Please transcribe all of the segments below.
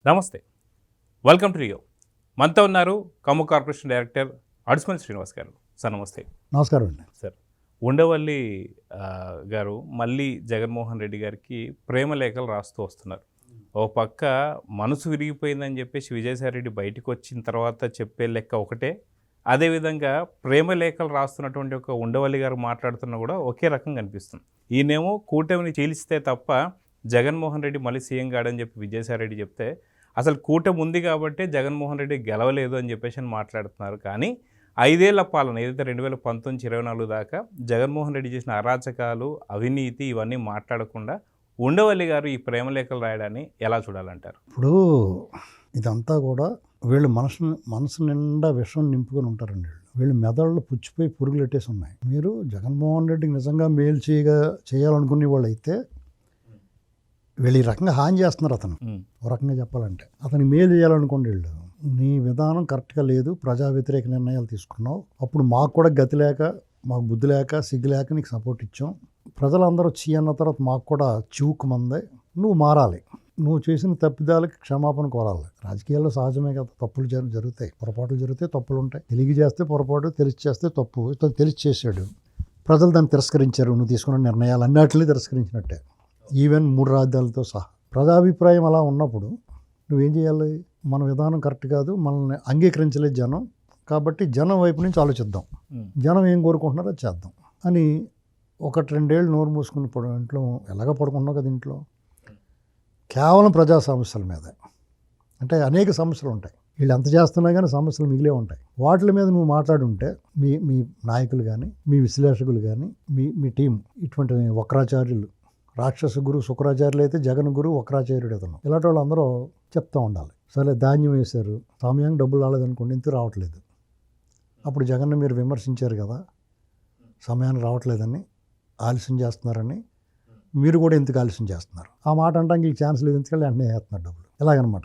నమస్తే. Welcome to Rio. మనతో ఉన్నారు ఖమ్మం కార్పొరేషన్ డైరెక్టర్ అడుసుమల్లి శ్రీనివాస్ గారు. సార్ నమస్తే. నమస్కారం అండి. సార్ ఉండవల్లి గారు మళ్ళీ జగన్మోహన్ రెడ్డి గారికి ప్రేమ లేఖలు రాస్తూ వస్తున్నారు. ఓ పక్క మనసు విరిగిపోయిందని చెప్పేసి విజయసాయి రెడ్డి బయటకు వచ్చిన తర్వాత చెప్పే లెక్క ఒకటే, అదేవిధంగా ప్రేమ లేఖలు రాస్తున్నటువంటి ఒక ఉండవల్లి గారు మాట్లాడుతున్నా కూడా ఒకే రకంగా అనిపిస్తుంది. ఈయనేమో కూటమిని చీలిస్తే తప్ప జగన్మోహన్ రెడ్డి మళ్ళీ సీఎం కాడని చెప్పి విజయసాయి రెడ్డి చెప్తే, అసలు కూటమి ఉంది కాబట్టి జగన్మోహన్ రెడ్డి గెలవలేదు అని చెప్పేసి మాట్లాడుతున్నారు. కానీ 5 ఏళ్ల పాలన ఏదైతే 2019-24 దాకా జగన్మోహన్ రెడ్డి చేసిన అరాచకాలు, అవినీతి ఇవన్నీ మాట్లాడకుండా ఉండవల్లి గారు ఈ ప్రేమలేఖలు రాయడాన్ని ఎలా చూడాలంటారు? ఇప్పుడు ఇదంతా కూడా వీళ్ళు మనసు నిండా విషం నింపుకొని ఉంటారండి. వీళ్ళు మెదళ్ళు పుచ్చిపోయి పురుగులు పెట్టేసి ఉన్నాయి. మీరు జగన్మోహన్ రెడ్డికి నిజంగా మేలు చేయాలనుకునే వాళ్ళు అయితే వీళ్ళు ఈ రకంగా హాని చేస్తున్నారు. అతను ఒక రకంగా చెప్పాలంటే అతను మేలు చేయాలనుకోండి. వీళ్ళు నీ విధానం కరెక్ట్గా లేదు, ప్రజా వ్యతిరేక నిర్ణయాలు తీసుకున్నావు, అప్పుడు మాకు కూడా గతి లేక, మాకు బుద్ధి లేక, సిగ్గు లేక నీకు సపోర్ట్ ఇచ్చాం, ప్రజలందరూ చీ అన్న తర్వాత మాకు కూడా చివుకు మందే, నువ్వు మారాలి, నువ్వు చేసిన తప్పిదాలకి క్షమాపణ కోరాలి. రాజకీయాల్లో సహజమే కదా, తప్పులు జరుగుతాయి, పొరపాట్లు జరుగుతాయి, తప్పులు ఉంటాయి. తెలియ చేస్తే పొరపాటు, తెలిసి చేస్తే తప్పు. తెలిసి చేశాడు, ప్రజలు దాన్ని తిరస్కరించారు. నువ్వు తీసుకున్న నిర్ణయాలు అన్నిటినీ తిరస్కరించినట్టే, ఈవెన్ 3 రాజ్యాలతో సహా. ప్రజాభిప్రాయం అలా ఉన్నప్పుడు నువ్వేం చేయాలి? మన విధానం కరెక్ట్ కాదు, మనల్ని అంగీకరించలేదు జనం, కాబట్టి జనం వైపు నుంచి ఆలోచిద్దాం, జనం ఏం కోరుకుంటున్నారో చేద్దాం అని 1-2 ఏళ్ళు నోరు మూసుకుని ఇంట్లో ఎలాగ పడుకున్నావు కదా, ఇంట్లో కేవలం ప్రజా సమస్యల మీద. అంటే అనేక సమస్యలు ఉంటాయి, వీళ్ళు ఎంత చేస్తున్నా కానీ సమస్యలు మిగిలే ఉంటాయి. వాటి మీద నువ్వు మాట్లాడుంటే మీ నాయకులు కానీ, మీ విశ్లేషకులు కానీ, మీ టీం ఇటువంటి వక్రాచార్యులు, రాక్షస గురు శుక్రాచార్యులు అయితే జగన్ గురు వక్రాచార్యుడు అతను, ఇలాంటి వాళ్ళు అందరూ చెప్తూ ఉండాలి. సరే ధాన్యం వేశారు, సమయానికి డబ్బులు రాలేదనుకోండి, ఇంత రావట్లేదు. అప్పుడు జగన్ని మీరు విమర్శించారు కదా, సమయానికి రావట్లేదని, ఆలస్యం చేస్తున్నారని. మీరు కూడా ఎందుకు ఆలస్యం చేస్తున్నారు? ఆ మాట అంటానికి ఈ ఛాన్స్ లేదు, ఎందుకంటే వెంటనే వేస్తున్నారు డబ్బులు. ఇలాగనమాట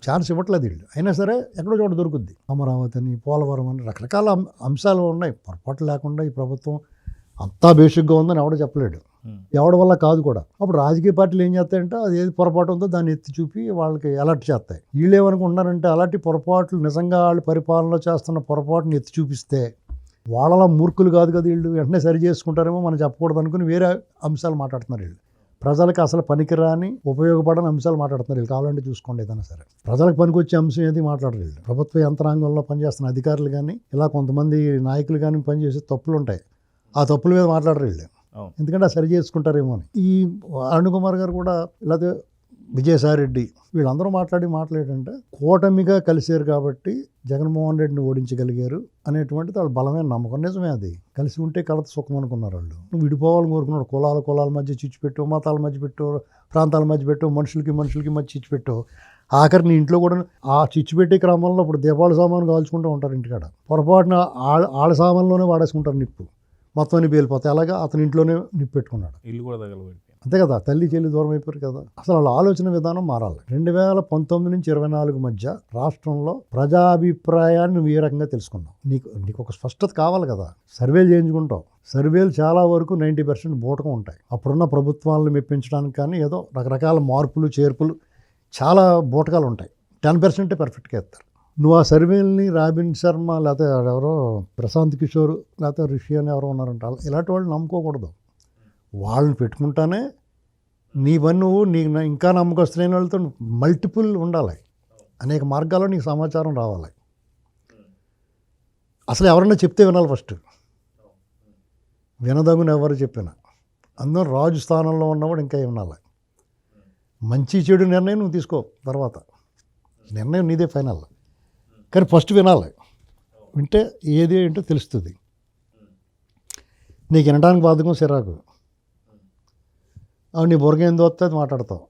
ఛాన్స్ ఇవ్వట్లేదు వీళ్ళు. అయినా సరే ఎక్కడో చోట దొరుకుద్ది. అమరావతి అని, పోలవరం అని రకరకాల అంశాలు ఉన్నాయి. పొరపాటు లేకుండా ఈ ప్రభుత్వం అంతా బేసిక్గా ఉందని ఎవడో చెప్పలేడు, ఎవడి వల్ల కాదు కూడా. అప్పుడు రాజకీయ పార్టీలు ఏం చేస్తాయంటే అది ఏది పొరపాటు ఉందో దాన్ని ఎత్తి చూపి వాళ్ళకి అలర్ట్ చేస్తాయి. వీళ్ళు ఏమనుకుంటున్నారంటే అలాంటి పొరపాట్లు, నిజంగా వాళ్ళు పరిపాలనలో చేస్తున్న పొరపాటుని ఎత్తి చూపిస్తే వాళ్ళలా మూర్ఖులు కాదు కదా వీళ్ళు, వెంటనే సరి చేసుకుంటారేమో మనం చెప్పకూడదు అనుకుని వేరే అంశాలు మాట్లాడుతున్నారు వీళ్ళు. ప్రజలకు అసలు పనికిరాని, ఉపయోగపడని అంశాలు మాట్లాడుతున్నారు వీళ్ళు. కావాలంటే చూసుకోండి ఏదైనా సరే. ప్రజలకు పనికొచ్చే అంశం ఏది మాట్లాడరు వీళ్ళు. ప్రభుత్వ యంత్రాంగంలో పనిచేస్తున్న అధికారులు కానీ, ఇలా కొంతమంది నాయకులు కానీ పనిచేసే తప్పులు ఉంటాయి, ఆ తప్పుల మీద మాట్లాడరు వీళ్ళు, ఎందుకంటే సరి చేసుకుంటారేమో అని. ఈ అరుణ్ కుమార్ గారు కూడా, లేకపోతే విజయసాయి రెడ్డి, వీళ్ళందరూ మాట్లాడేటంటే కూటమిగా కలిసారు కాబట్టి జగన్మోహన్ రెడ్డిని ఓడించగలిగారు అనేటువంటిది వాళ్ళ బలమైన నమ్మకం. నిజమే, అది కలిసి ఉంటే కలత సుఖం అనుకున్నారు వాళ్ళు. నువ్వు విడిపోవాలని కోరుకున్నాడు, కులాల మధ్య చిచ్చు పెట్టు, మతాల మధ్య పెట్టు, ప్రాంతాల మధ్య పెట్టు, మనుషులకి మధ్య చిచ్చు పెట్టు. ఆఖరి నీ ఇంట్లో కూడా ఆ చిచ్చు పెట్టే క్రమంలో ఇప్పుడు దీపావళి సామాను కాల్చుకుంటూ ఉంటారు ఇంటికాడ, పొరపాటున వాళ్ళ సామాన్లోనే వాడేసుకుంటారు నిప్పు, మొత్తం అన్ని పేలిపోతాయి. అలాగా అతని ఇంట్లోనే నిప్పు పెట్టుకున్నాడు, ఇల్లు కూడా తగలబెట్టి. అంతే కదా, తల్లి చెల్లి దూరం అయిపోయారు కదా. అసలు వాళ్ళ ఆలోచన విధానం మారాలి. 2019-24 మధ్య రాష్ట్రంలో ప్రజాభిప్రాయాన్ని నువ్వు ఏ రకంగా తెలుసుకున్నావు? నీకు ఒక స్పష్టత కావాలి కదా. సర్వేలు చేయించుకుంటావు, సర్వేలు చాలా వరకు 90% బూటకం ఉంటాయి. అప్పుడున్న ప్రభుత్వాలను మెప్పించడానికి కానీ ఏదో రకరకాల మార్పులు చేర్పులు చాలా బూటకాలు ఉంటాయి. 10% పర్ఫెక్ట్గా ఇస్తారు. నువ్వు ఆ సర్వేల్ని రాబిన్ శర్మ, లేకపోతే ఎవరో ప్రశాంత్ కిషోర్, లేకపోతే రిషి అని ఎవరో ఉన్నారంట, ఇలాంటి వాళ్ళు నమ్ముకోకూడదు. వాళ్ళని పెట్టుకుంటానే నువ్వు ఇంకా నమ్మకస్తులైన వాళ్ళతో మల్టిపుల్ ఉండాలి. అనేక మార్గాల్లో నీకు సమాచారం రావాలి. అసలు ఎవరన్నా చెప్తే వినాలి ఫస్ట్, వినదగుని ఎవరు చెప్పినా. అందరూ రాజు స్థానంలో ఉన్నవాడు ఇంకా వినాలి. మంచి చెడు నిర్ణయం నువ్వు తీసుకో, తర్వాత నిర్ణయం నీదే ఫైనల్, కానీ ఫస్ట్ వినాలి. వింటే ఏది ఏంటో తెలుస్తుంది. నీకు వినడానికి బాధకం, సిరాకు, నీ బుర్ర ఏందో వస్తే అది మాట్లాడతావు,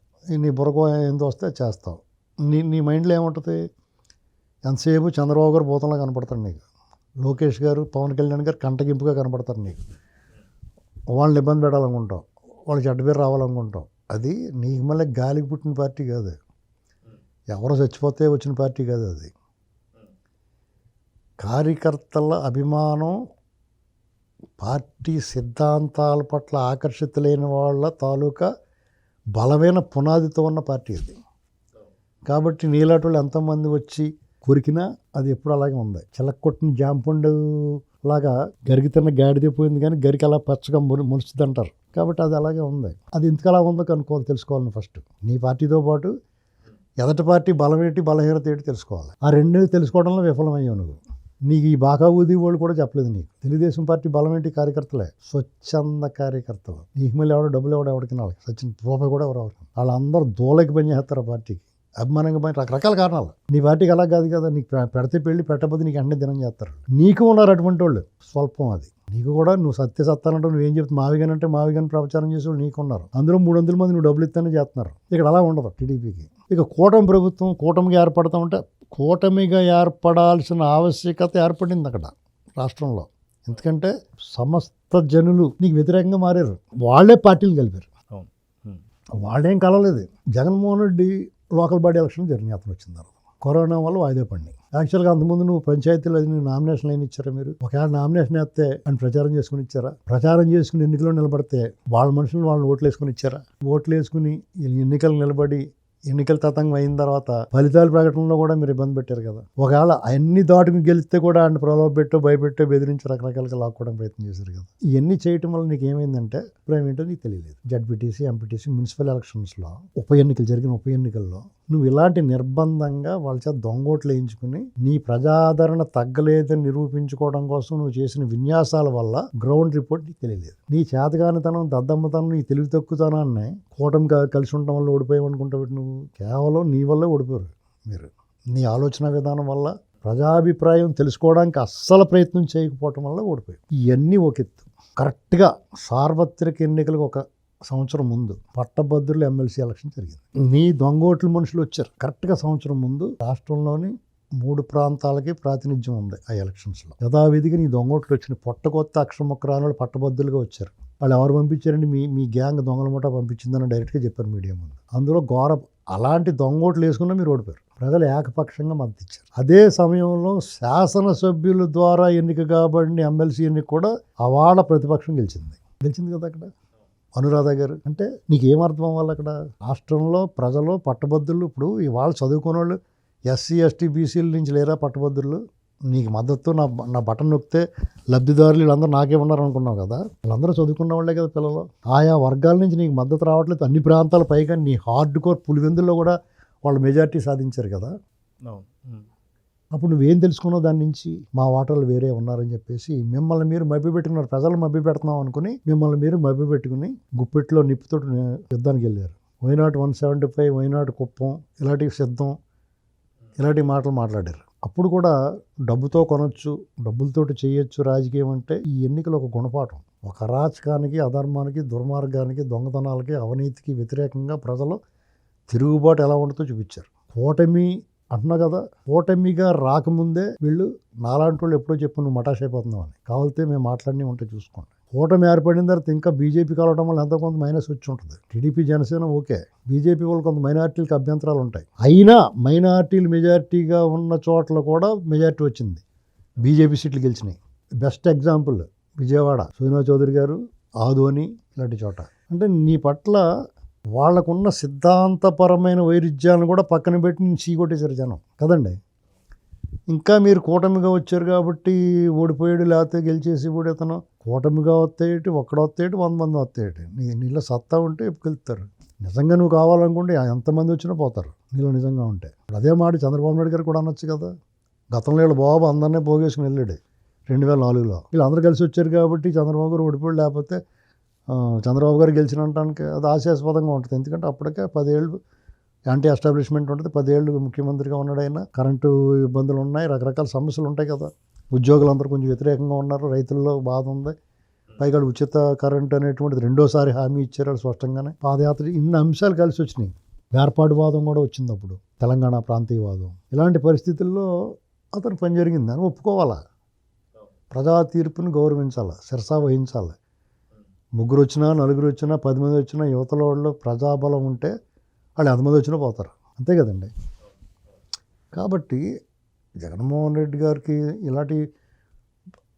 నీ బుర్రకు ఏందో వస్తే చేస్తావు. నీ మైండ్లో ఏముంటుంది? ఎంతసేపు చంద్రబాబు గారు భూతంలో కనపడతాడు నీకు, లోకేష్ గారు, పవన్ కళ్యాణ్ గారు కంటగింపుగా కనపడతారు నీకు. వాళ్ళని ఇబ్బంది పెట్టాలనుకుంటావు, వాళ్ళకి చెడ్డ పేరు రావాలనుకుంటావు. అది నీకు మళ్ళీ గాలికి పుట్టిన పార్టీ కాదు, ఎవరో చచ్చిపోతే వచ్చిన పార్టీ కాదు. అది కార్యకర్తల అభిమానం, పార్టీ సిద్ధాంతాల పట్ల ఆకర్షితులైన వాళ్ళ తాలూకా బలమైన పునాదితో ఉన్న పార్టీ అది. కాబట్టి నీలాంటి వాళ్ళు ఎంతోమంది వచ్చి కొరికినా అది ఎప్పుడు అలాగే ఉంది. చిలక్కొట్టిన జాంపండు లాగా గరిగితన్న గాడిదైపోయింది కానీ గరికి అలా పచ్చగా ములుస్తుంది అంటారు. కాబట్టి అది అలాగే ఉంది. అది ఎందుకు అలా ఉందో కనుక్కోవాలి, తెలుసుకోవాలి. ఫస్ట్ నీ పార్టీతో పాటు ఎదటి పార్టీ బలం ఏంటి బలహీనత ఏంటి తెలుసుకోవాలి. ఆ రెండు తెలుసుకోవడంలో విఫలమయ్యావు నువ్వు. నీకు ఈ బాగా ఊది వాళ్ళు కూడా చెప్పలేదు నీకు. తెలుగుదేశం పార్టీ బలం ఏంటి కార్యకర్తలే, స్వచ్ఛంద కార్యకర్తలు. నీకు మళ్ళీ ఎవడో ఎవరికి వాళ్ళకి సచిన్ రూపాయి కూడా ఎవరు వాళ్ళందరూ దూలకి పని చేస్తారు ఆ పార్టీకి అభిమానంగా పని రకరకాల కారణాలు. నీ పార్టీకి అలా కాదు కదా, నీకు పెడితే పెళ్ళి పెట్టబోతే నీకు అన్నీ దినం చేస్తారు. నీకు ఉన్నారు అటువంటి వాళ్ళు స్వల్పం. అది నీకు కూడా నువ్వు సత్తానంటే నువ్వేం చెప్తే మావిగానంటే మావిగాని ప్రచారం చేసేవాళ్ళు నీకు ఉన్నారు. అందులో 300 మంది నువ్వు డబ్బులు ఇస్తానే చేస్తున్నారు. ఇక్కడ అలా ఉండదు టీడీపీకి. ఇక కూటమి ప్రభుత్వం కూటమిగా ఏర్పడతా ఉంటే కూటమిగా ఏర్పడాల్సిన ఆవశ్యకత ఏర్పడింది అక్కడ రాష్ట్రంలో. ఎందుకంటే సమస్త జనులు నీకు వ్యతిరేకంగా మారారు. వాళ్ళే పార్టీలు కలిపారు. వాళ్ళేం కలవలేదు. Jaganmohan Reddy local body election జరిగినాయి అతను వచ్చిన తర్వాత. కరోనా వల్ల వాయిదా పడినాయి. యాక్చువల్గా అంతకుముందు నువ్వు పంచాయతీలో నామినేషన్ అయిన ఇచ్చారా మీరు? ఒకవేళ నామినేషన్ వేస్తే అని ప్రచారం చేసుకుని ఇచ్చారా? ప్రచారం చేసుకుని ఎన్నికల్లో నిలబడితే వాళ్ళ మనుషులు వాళ్ళని ఓట్లు వేసుకుని ఇచ్చారా? ఓట్లు వేసుకుని ఎన్నికలు నిలబడి ఎన్నికల తతంగం అయిన తర్వాత ఫలితాల ప్రకటనలో కూడా మీరు ఇబ్బంది పెట్టారు కదా. ఒకవేళ అన్ని దాటుకుని గెలిస్తే కూడా ఆయన ప్రలోభ పెట్టో భయపెట్టో బెదిరించి రకరకాలుగా లాక్కోవడం ప్రయత్నం చేశారు కదా. ఇవన్నీ చేయటం వల్ల నీకు ఏమైందంటే అభిప్రాయం ఏంటో నీకు తెలియలేదు. జడ్పీటీసీ, ఎంపీటీసీ, మున్సిపల్ ఎలక్షన్స్లో జరిగిన ఉప ఎన్నికల్లో నువ్వు ఇలాంటి నిర్బంధంగా వాళ్ళ చేత దొంగోట్లు వేయించుకుని నీ ప్రజాదరణ తగ్గలేదని నిరూపించుకోవడం కోసం నువ్వు చేసిన విన్యాసాల వల్ల గ్రౌండ్ రిపోర్ట్ నీకు తెలియలేదు. నీ చేతగానితనం, దద్దమ్మతనం, నీ తెలివి తక్కువతనాన్ని కూటమి కలిసి ఉండటం వల్ల ఓడిపోయావనుకుంటావు. నువ్వు కేవలం నీ వల్లే ఓడిపోయారు మీరు. నీ ఆలోచన విధానం వల్ల ప్రజాభిప్రాయం తెలుసుకోవడానికి అస్సలు ప్రయత్నం చేయకపోవటం వల్ల ఓడిపోయావు. ఇవన్నీ ఒక ఎత్తు. కరెక్ట్గా సార్వత్రిక ఎన్నికలకు ఒక సంవత్సరం ముందు పట్టభద్రులు ఎమ్మెల్సీ ఎలక్షన్ జరిగింది. నీ దొంగోట్ల మనుషులు వచ్చారు. కరెక్ట్గా సంవత్సరం ముందు రాష్ట్రంలోని 3 ప్రాంతాలకి ప్రాతినిధ్యం ఉంది ఆ ఎలక్షన్స్లో. యథావిధిగా నీ దొంగోట్లు వచ్చిన పొట్టకొత్త అక్షరముఖరాలు పట్టభద్రులుగా వచ్చారు. వాళ్ళు ఎవరు పంపించారండి? మీ గ్యాంగ్ దొంగల మూట పంపించిందని డైరెక్ట్గా చెప్పారు మీడియా ముందు. అందులో అలాంటి దొంగోట్లు వేసుకున్నా మీరు ఓడిపోయారు. ప్రజలు ఏకపక్షంగా మద్దతు ఇచ్చారు. అదే సమయంలో శాసనసభ్యుల ద్వారా ఎన్నిక కాబడిన ఎమ్మెల్సీ ఎన్నిక కూడా అవాళ ప్రతిపక్షం గెలిచింది కదా అక్కడ. అనురాధ గారు అంటే నీకు ఏమర్థం అవ్వాలి అక్కడ? రాష్ట్రంలో ప్రజలు పట్టభద్రులు ఇప్పుడు ఇవాళ చదువుకున్న వాళ్ళు ఎస్సీ, ఎస్టీ, బీసీల నుంచి లేరా పట్టభద్రులు? నీకు మద్దతు నా బటన్ నొక్కితే లబ్ధిదారులు వీళ్ళందరూ నాకే ఉన్నారు అనుకున్నావు కదా. వాళ్ళందరూ చదువుకున్న వాళ్ళే కదా పిల్లలు. ఆయా వర్గాల నుంచి నీకు మద్దతు రావట్లేదు. అన్ని ప్రాంతాల పైగా నీ హార్డ్ కోర్ పులివెందుల్లో కూడా వాళ్ళు మెజారిటీ సాధించారు కదా. అప్పుడు నువ్వేం తెలుసుకున్నావు దాని నుంచి? మా ఓటర్లు వేరే ఉన్నారని చెప్పేసి మిమ్మల్ని మీరు మభ్యపెట్టుకున్నారు. ప్రజలు మభ్యపెడుతున్నాం అనుకుని మిమ్మల్ని మీరు మభ్యపెట్టుకుని గుప్పెట్లో నిప్పుతో యుద్ధానికి వెళ్ళారు. వైనాట్ 175, వైనాట్ కుప్పం, ఇలాంటివి సిద్ధం, ఇలాంటి మాటలు మాట్లాడారు. అప్పుడు కూడా డబ్బుతో కొనొచ్చు, డబ్బులతోటి చేయొచ్చు రాజకీయం అంటే ఈ ఎన్నికలు ఒక గుణపాఠం. ఒక అరాచకానికి, అధర్మానికి, దుర్మార్గానికి, దొంగతనాలకి, అవినీతికి వ్యతిరేకంగా ప్రజలు తిరుగుబాటు ఎలా ఉంటుందో చూపించారు. కూటమి అంటున్నా కదా, కూటమిగా రాకముందే వీళ్ళు నాలాంటి వాళ్ళు ఎప్పుడో చెప్పు నువ్వు మటాష్ అయిపోతున్నావు అని. కావాలితే మేము మాట్లాడి ఉంటే చూసుకోండి. కూటమి ఏర్పడిన తర్వాత ఇంకా బీజేపీ కలవడం వల్ల ఎంతో కొంత మైనస్ వచ్చి ఉంటుంది. టీడీపీ, జనసేన ఓకే, బీజేపీ వాళ్ళు కొంత మైనార్టీలకు అభ్యంతరాలు ఉంటాయి. అయినా మైనార్టీలు మెజారిటీగా ఉన్న చోట్ల కూడా మెజారిటీ వచ్చింది. బీజేపీ సీట్లు గెలిచినాయి. బెస్ట్ ఎగ్జాంపుల్ విజయవాడ, సుజనా చౌదరి గారు, ఆదోని ఇలాంటి చోట. అంటే నీ పట్ల వాళ్ళకున్న సిద్ధాంతపరమైన వైరుధ్యాలను కూడా పక్కన పెట్టి నేను చీకొట్టేశారు జనం కదండి. ఇంకా మీరు కూటమిగా వచ్చారు కాబట్టి ఓడిపోయాడు, లేకపోతే గెలిచేసి ఓడితను. కూటమిగా వస్తాయేటి, ఒక్కడొస్తాయేటి, 100 మంది వస్తాయేటి. నీలో సత్తా ఉంటే గెలుస్తారు. నిజంగా నువ్వు కావాలనుకుంటే ఎంతమంది వచ్చినా పోతారు నీలో నిజంగా ఉంటే. అదే మాట చంద్రబాబు నాయుడు గారు కూడా అనొచ్చు కదా. గతంలో వీళ్ళు బాబు అందరినీ పోగేసుకుని వెళ్ళాడు 2004లో. వీళ్ళందరూ కలిసి వచ్చారు కాబట్టి చంద్రబాబు గారు ఓడిపోయాడు, లేకపోతే చంద్రబాబు గారు గెలిచినటానికి అది ఆశాస్పదంగా ఉంటుంది. ఎందుకంటే అప్పటికే 10 ఏళ్ళు యాంటీ ఎస్టాబ్లిష్మెంట్ ఉంటుంది. 10 ఏళ్ళు ముఖ్యమంత్రిగా ఉన్నాడు ఆయన. కరెంటు ఇబ్బందులు ఉన్నాయి, రకరకాల సమస్యలు ఉంటాయి కదా. ఉద్యోగులందరూ కొంచెం వ్యతిరేకంగా ఉన్నారు, రైతుల్లో బాధ ఉంది. పైగా ఉచిత కరెంటు అనేటువంటిది 2వ సారి హామీ ఇచ్చారు స్పష్టంగానే. పాదయాత్ర, ఇన్ని అంశాలు కలిసి వచ్చినాయి. వేర్పాటువాదం కూడా వచ్చింది అప్పుడు, తెలంగాణ ప్రాంతీయవాదం. ఇలాంటి పరిస్థితుల్లో అతను పని జరిగిందని ఒప్పుకోవాలా. ప్రజా తీర్పుని గౌరవించాలి, శిరసా వహించాలి. 3 వచ్చినా 4 వచ్చినా 10 మంది వచ్చినా యువతల వాళ్ళు ప్రజాబలం ఉంటే వాళ్ళు 100 మంది వచ్చినా పోతారు, అంతే కదండి. కాబట్టి జగన్మోహన్ రెడ్డి గారికి ఇలాంటి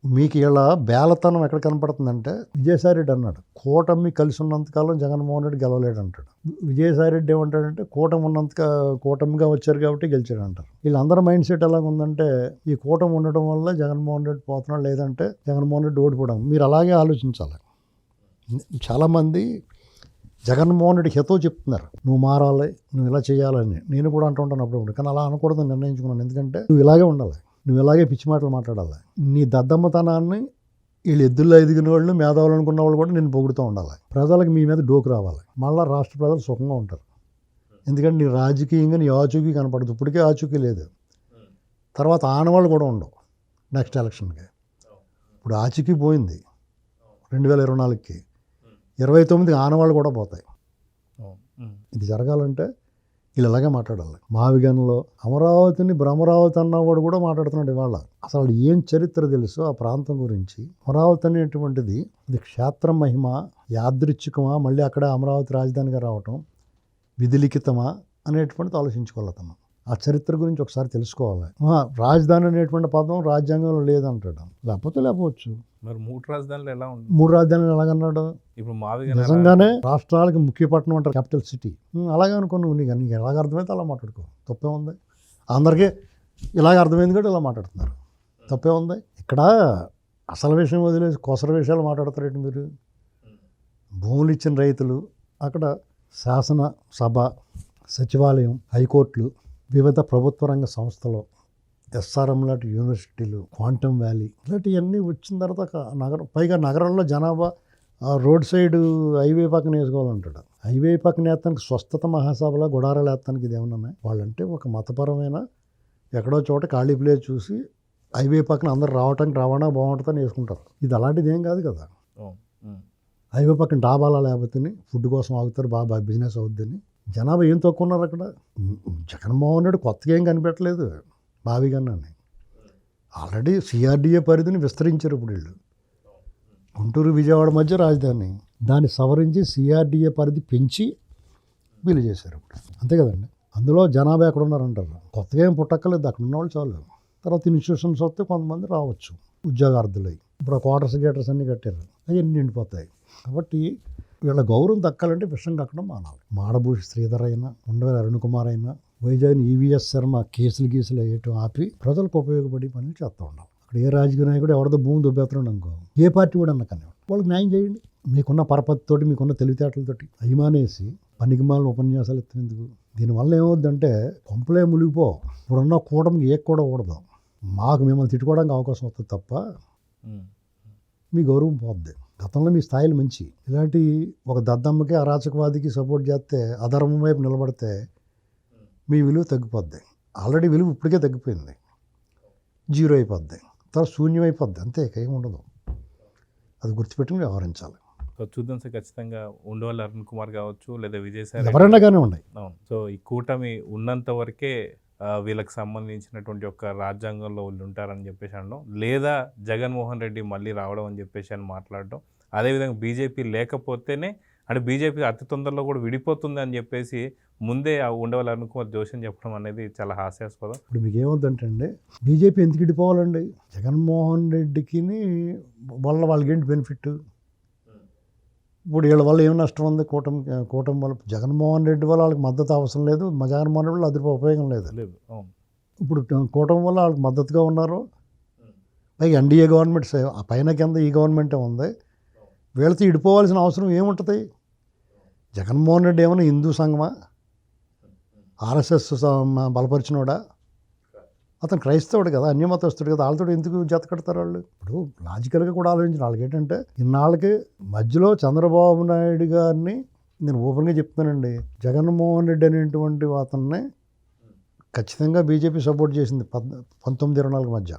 మీకు ఇలా బేలతనం ఎక్కడ కనపడుతుందంటే విజయసాయి రెడ్డి అన్నాడు కూటమి కలిసి ఉన్నంతకాలం జగన్మోహన్ రెడ్డి గెలవలేడు అంటాడు. విజయసాయి రెడ్డి ఏమంటాడంటే కూటమిగా వచ్చారు కాబట్టి గెలిచాడు అంటారు. వీళ్ళందరూ మైండ్ సెట్ ఎలా ఉందంటే ఈ కూటమి ఉండడం వల్ల జగన్మోహన్ రెడ్డి పోతున్నాడు, లేదంటే జగన్మోహన్ రెడ్డి ఓడిపోవడం. మీరు అలాగే ఆలోచించాలి. చాలామంది జగన్మోహన్ రెడ్డి హితవు చెప్తున్నారు, నువ్వు మారాలి, నువ్వు ఇలా చేయాలని. నేను కూడా అంటూ ఉంటాను అప్పుడప్పుడు, కానీ అలా అనకూడదని నిర్ణయించుకున్నాను. ఎందుకంటే నువ్వు ఇలాగే ఉండాలి, నువ్వు ఇలాగే పిచ్చి మాటలు మాట్లాడాలి. నీ దద్దమ్మతనాన్ని వీళ్ళు ఎద్దుల్లో ఎదిగిన వాళ్ళు, మేధావులు అనుకున్న వాళ్ళు కూడా నేను పొగుడుతూ ఉండాలి. ప్రజలకు మీ మీద డోకు రావాలి, మళ్ళీ రాష్ట్ర ప్రజలు సుఖంగా ఉంటారు. ఎందుకంటే నీ రాజకీయంగా నీ ఆచూకీ కనపడదు. ఇప్పటికే ఆచూకీ లేదు, తర్వాత ఆనవాళ్ళు కూడా ఉండవు నెక్స్ట్ ఎలక్షన్కి. ఇప్పుడు ఆచూకీ పోయింది 2024కి, 29కి ఆనవాళ్ళు కూడా పోతాయి. ఇది జరగాలంటే వీళ్ళు ఇలాగే మాట్లాడాలి. మావిగన్లో అమరావతిని భ్రమరావతి అన్నవాడు కూడా మాట్లాడుతున్నాడు ఇవాళ. అసలు ఏం చరిత్ర తెలుసు ఆ ప్రాంతం గురించి. అమరావతి అనేటువంటిది ఇది క్షేత్రం మహిమ, యాదృచ్ఛికమా, మళ్ళీ అక్కడ అమరావతి రాజధానిగా రావటం విధిలిఖితమా అనేటువంటిది ఆలోచించుకోవాలి. అతను ఆ చరిత్ర గురించి ఒకసారి తెలుసుకోవాలి. రాజధాని అనేటువంటి పదం రాజ్యాంగంలో లేదంటాడు, లేకపోవచ్చు. మరి 3 రాజధానులు ఎలా ఉంది? 3 రాజధానులు ఎలాగన్నాడు? ఇప్పుడు మావిగా నిజంగానే రాష్ట్రాలకి ముఖ్య పట్టణం అంటారు, క్యాపిటల్ సిటీ. అలాగే అనుకో, నువ్వు నీకు ఎలాగ అర్థమైతే అలా మాట్లాడుకో, తప్పే ఉంది. అందరికీ ఇలాగ అర్థమైంది కూడా ఇలా మాట్లాడుతున్నారు, తప్పే ఉంది. ఇక్కడ అసలు విషయం వదిలేసి కొసర విషయాలు మాట్లాడతారేంటి మీరు? భూములు ఇచ్చిన రైతులు, అక్కడ శాసన సభ, సచివాలయం, హైకోర్టులు, వివిధ ప్రభుత్వ రంగ సంస్థలు, ఎస్ఆర్ఎం లాంటి యూనివర్సిటీలు, క్వాంటమ్ వ్యాలీ ఇలాంటివన్నీ వచ్చిన తర్వాత నగరం, పైగా నగరంలో జనాభా రోడ్ సైడ్ హైవే పక్కన వేసుకోవాలంటాడు. హైవే పక్కన వేస్తానికి స్వస్థత మహాసభలో గుడారాలు వేస్తానికి ఇది ఏమన్నా? వాళ్ళంటే ఒక మతపరమైన ఎక్కడో చోట ఖాళీ ప్లేస్ చూసి హైవే పక్కన అందరు రావడానికి రవాణా బాగుంటుందని వేసుకుంటారు. ఇది అలాంటిది ఏం కాదు కదా. హైవే పక్కన డాబాలా లేకపోతే ఫుడ్ కోసం ఆగుతారు, బాగా బిజినెస్ అవుద్దని. జనాభా ఏం తక్కువ ఉన్నారు అక్కడ. జగన్మోహన్ రెడ్డి కొత్తగా ఏం కనిపెట్టలేదు భావిగానే. ఆల్రెడీ సిఆర్డిఏ పరిధిని విస్తరించారు. ఇప్పుడు వీళ్ళు గుంటూరు విజయవాడ మధ్య రాజధాని, దాన్ని సవరించి సిఆర్డిఏ పరిధి పెంచి వీలు చేశారు ఇప్పుడు, అంతే కదండి. అందులో జనాభా ఎక్కడ ఉన్నారంటారు, కొత్తగా ఏం పుట్టక్కర్లేదు, అక్కడ ఉన్నవాళ్ళు చాలు. తర్వాత ఇన్స్టిట్యూషన్స్ వస్తే కొంతమంది రావచ్చు ఉద్యోగార్థులై. ఇప్పుడు క్వార్టర్స్ గేటర్స్ అన్నీ కట్టారు, అవన్నీ నిండిపోతాయి. కాబట్టి వీళ్ళ గౌరవం దక్కాలంటే విషయం కక్కడం మానాలి. మాడభూషి శ్రీధర్ అయినా, ఉండవేల అరుణ్ కుమార్ అయినా, వైజాగ్ ఈవీఎస్ శర్మ కేసులు వేయటం ఆపి ప్రజలకు ఉపయోగపడి పనులు చేస్తూ ఉండాలి. అక్కడ ఏ రాజకీయ నాయకుడు ఎవరిదో భూమి దుబ్బేస్తున్నాడు అనుకో, ఏ పార్టీ కూడా అన్న కానీ వాళ్ళకి న్యాయం చేయండి. మీకున్న పరపతితోటి, మీకున్న తెలివితేటలతోటి అభిమానేసి పనికిమాలిన ఉపన్యాసాలు ఎత్తినందుకు దీనివల్ల ఏమవుద్దంటే కొంపలే మునిగిపో. ఇప్పుడున్న కూటమికి ఏ కూడా కూడదు. మాకు మిమ్మల్ని తిట్టుకోవడానికి అవకాశం వస్తుంది తప్ప మీ గౌరవం పోద్ది. గతంలో మీ స్థాయిలు మంచి, ఇలాంటి ఒక దద్దమ్మకి అరాచకవాదికి సపోర్ట్ చేస్తే, అధర్మం వైపు నిలబడితే మీ విలువ తగ్గిపోద్ది. ఆల్రెడీ విలువ ఇప్పటికే తగ్గిపోయింది, 0 అయిపోద్ది, తర్వాత శూన్యం అయిపోద్ది, అంతే, ఏం ఉండదు. అది గుర్తుపెట్టుకుని వ్యవహరించాలి. సో చూద్దాం సార్, ఖచ్చితంగా ఉండవల్లి అరుణ్ కుమార్ కావచ్చు, లేదా విజయసాయి ఎవరైనా కానీ ఉన్నాయి. అవును. సో ఈ కూటమి ఉన్నంత వరకే వీళ్ళకి సంబంధించినటువంటి ఒక రాజ్యాంగంలో వీళ్ళు ఉంటారని చెప్పేసి అనడం, లేదా జగన్మోహన్ రెడ్డి మళ్ళీ రావడం అని చెప్పేసి అని మాట్లాడడం, అదేవిధంగా బీజేపీ లేకపోతేనే, అంటే బీజేపీ అతి తొందరలో కూడా విడిపోతుంది అని చెప్పేసి ముందే ఆ ఉండవల్లి అరుణ్ కుమార్ జోషి చెప్పడం అనేది చాలా హాస్యాస్పదం. ఇప్పుడు మీకు ఏమవుతుందంటే అండి, బీజేపీ ఎందుకు విడిపోవాలండి? జగన్మోహన్ రెడ్డికి వల్ల వాళ్ళకేంటి బెనిఫిట్? ఇప్పుడు వీళ్ళ వల్ల ఏం నష్టం ఉంది? కూటమి వల్ల జగన్మోహన్ రెడ్డి వల్ల వాళ్ళకి మద్దతు అవసరం లేదు, జగన్మోహన్ రెడ్డి వల్ల అది ఉపయోగం లేదు. ఇప్పుడు కూటమి వల్ల వాళ్ళకి మద్దతుగా ఉన్నారు. పైగా ఎన్డీఏ గవర్నమెంట్ ఆ పైన కింద ఈ గవర్నమెంటే ఉంది. వీళ్ళతో విడిపోవాల్సిన అవసరం ఏముంటుంది? జగన్మోహన్ రెడ్డి ఏమైనా హిందూ సంఘమా, ఆర్ఎస్ఎస్ బలపరిచినోడా? అతను క్రైస్తవుడు కదా, అన్యమతస్తుడు కదా, వాళ్ళతో ఎందుకు జత కడతారు వాళ్ళు? ఇప్పుడు లాజికల్గా కూడా ఆలోచించిన వాళ్ళకి ఏంటంటే, ఇన్నాళ్ళకి మధ్యలో చంద్రబాబు నాయుడు గారిని, నేను ఓపెన్గా చెప్తానండి, జగన్మోహన్ రెడ్డి అనేటువంటి అతన్ని ఖచ్చితంగా బీజేపీ సపోర్ట్ చేసింది 1924 మధ్య.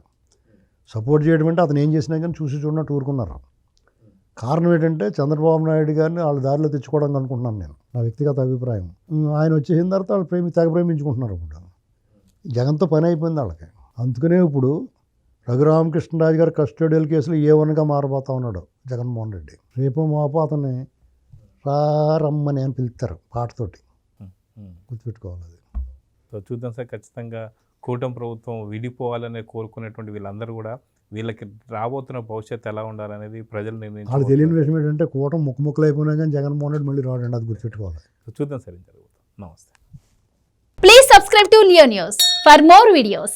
సపోర్ట్ చేయడం అంటే అతను ఏం చేసినా కానీ చూసి చూడనట్టు ఊరుకున్నారు. కారణం ఏంటంటే చంద్రబాబు నాయుడు గారిని వాళ్ళ దారిలో తెచ్చుకోవడానికి అనుకుంటున్నాను నేను, నా వ్యక్తిగత అభిప్రాయం. ఆయన వచ్చేసిన తర్వాత వాళ్ళు తెగ ప్రేమించుకుంటున్నారు. ఇప్పుడు జగన్తో పని అయిపోయింది వాళ్ళకి. అందుకనే ఇప్పుడు రఘురామకృష్ణరాజు గారి కస్టోడియల్ కేసులు A1గా మారబోతా ఉన్నాడు జగన్మోహన్ రెడ్డి. రేపు మాపో అతన్ని రమ్మని అని పిలుస్తారు పాటతోటి, గుర్తుపెట్టుకోవాలి అది. సో చూద్దాం సార్, ఖచ్చితంగా కూటమి ప్రభుత్వం విడిపోవాలని కోరుకునేటువంటి వీళ్ళందరూ కూడా వీళ్ళకి రాబోతున్న భవిష్యత్తు ఎలా ఉండాలనేది ప్రజలు వాళ్ళకి తెలియని నిర్ణయించాలి. విషయం ఏంటంటే కూటమి ముక్కలు అయిపోయినా కానీ జగన్మోహన్ రెడ్డి మళ్ళీ రాడండి, అది గుర్తుపెట్టుకోవాలి. చూద్దాం సార్ ఏం జరుగుతుంది. నమస్తే. Please subscribe to Leo News for more videos.